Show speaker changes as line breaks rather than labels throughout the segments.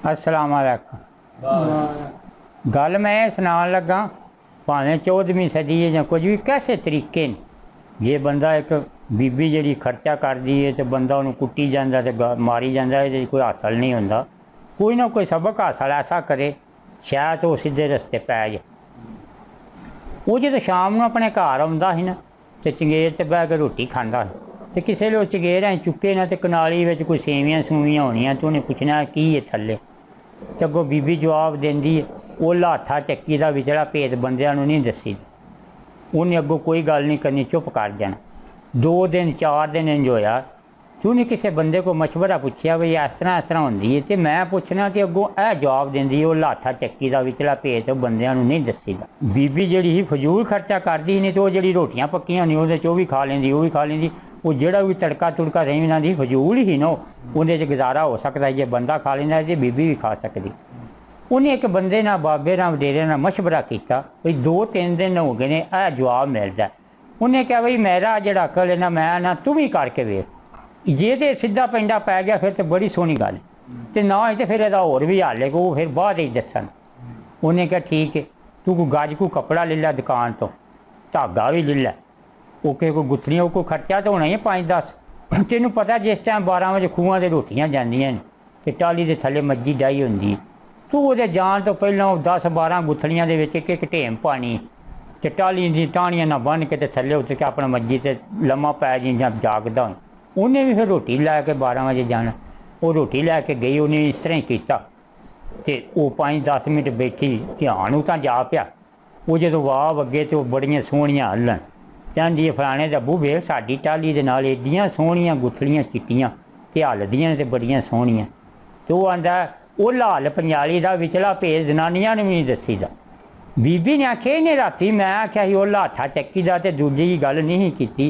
अस्सलाम वालेकुम। गल मैं सुनान लगा, भावें 14वीं सदी है या कुछ भी, कैसे तरीके ने ये बंदा एक बीबी जी खर्चा करती है तो बंदा उन्हें कुट्टी जाता तो मारी जाता है, कोई हासिल नहीं होता। कोई ना कोई सबक हासिल ऐसा करे शायद वो सीधे रस्ते पै जाए। वो जो शाम को अपने घर आता है ना तो चंगेर से बह के रोटी खाता है, तो किसी ने चंगेर चुके ना तो कनाली में कोई सेवियां सूवियां होनियां तो उन्हें पूछना की है थले, तो अगों बीबी जवाब देंदी है वो लाठा चक्की का विचला भेद बंदियां नूं नहीं दसी। उन्हें अगों कोई गल नहीं करनी, चुप कर जाना। 2 दिन 4 दिन इंज होया तो उन्हें किसी बंदे को मशवरा पूछया भी इस तरह होंदी है, तो मैं पूछना कि अगों यह जवाब देंदी है वो लाठा चक्की का विचला भेद बंदियां नूं नहीं दसीदा। बीबी जिहड़ी ही फजूल खर्चा करदी नहीं तो जी रोटियां पक्कियां नहीं वो भी खा लेंदी, वो भी खा लेंदी। वो जोड़ा भी तड़का तुड़का रही बनाती फजूल ही ना, उन्हें गुजारा हो सकता है, जे बंदा खा लेंदा जे बीबी भी खा सकती। उन्हें एक बंदे ना बाबे ना वडेरे ना मशवरा किया भाई 2-3 दिन हो गए ने यह जवाब मिलता। उन्हें कहा भाई मेरा जो अकल है ना मैं ना तू भी करके वेख, जे तो सीधा पिंडा पै गया फिर तो बड़ी सोहनी गल, तो ना तो फिर यदा होर भी हाल है कि वो फिर बाद ही दसन। उन्हें कहा ठीक है तू कोई गज को कपड़ा ले ला दुकान तो, धागा भी ले ला, ओके कोई गुत्थलियां कोई खर्चा तो होना ही 5-10। तेनों पता जिस टाइम 12 बजे खूहों से रोटियां जांदियां ने ते टाली के थले मज्जी डाई होंदी, तू वो जान तो पहलों 10-12 गुत्थलियां दे विच एक ढेम पानी ते टाली दी टाणियां ना बन के ते थले उतर के अपना मज्जी से लम्मा पै जी जां जागदा हो। उन्हें भी फिर रोटी लैके 12 बजे जाना, वो रोटी लैके गई, उन्हें इस तरह ही किया तो वो 5-10 मिनट बैठी ध्यान उतां जा पिया। वो जो वाह अगे तो बड़ियां सोहणियां हलन कहती फलाने दा बू वेख साडी टाली दे नाल एडियां सोहणियां गुत्थलियां चिट्टियां ते हलदियां ते बड़ियां सोहणियां। तो वो आंदा वो लाल पंजाली का विचला भेद जनानियां ने भी नहीं दसी दा। बीबी ने आख्या इन्हें राती मैं आख्या ही वो लाठा चक्की का तो दूजी गल नहीं की,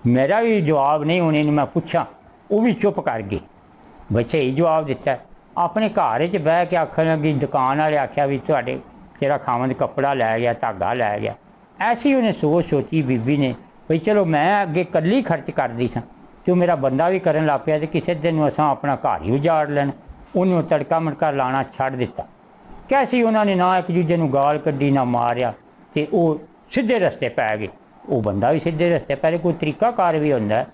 मेरा भी जवाब नहीं होने मैं पूछा, वो भी चुप कर गई। बस सही जवाब दिता। अपने घर च बह के आखन लगी दुकान वाले आख्या भी तुहाडे तेरा खावंद कपड़ा लै गया धागा लै गया। ऐसी उन्हें सोच सोची बीबी ने भाई चलो मैं अगे कली खर्च करती सा तो मेरा बंदा भी करन लग पिया तो किसी दिन असां अपना घर ही उजाड़ लेना। उन्होंने तड़का मड़का लाना छड़ दिता। कैसी उन्होंने ना एक दूजे को गाल कड्डी ना मारिया तो वो सीधे रस्ते पै गए। वो बंदा भी सीधे रस्ते पै, कोई तरीकाकार भी होंदा है,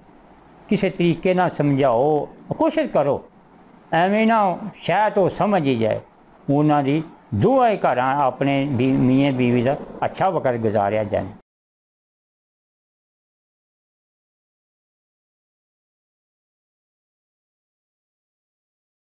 किसी तरीके ना समझाओ कोशिश करो, एवें ना शायद वो समझ ही जाए। उन्होंने दोवें घर अपने मियाँ बीवी का अच्छा वक्त गुजारिया जाए।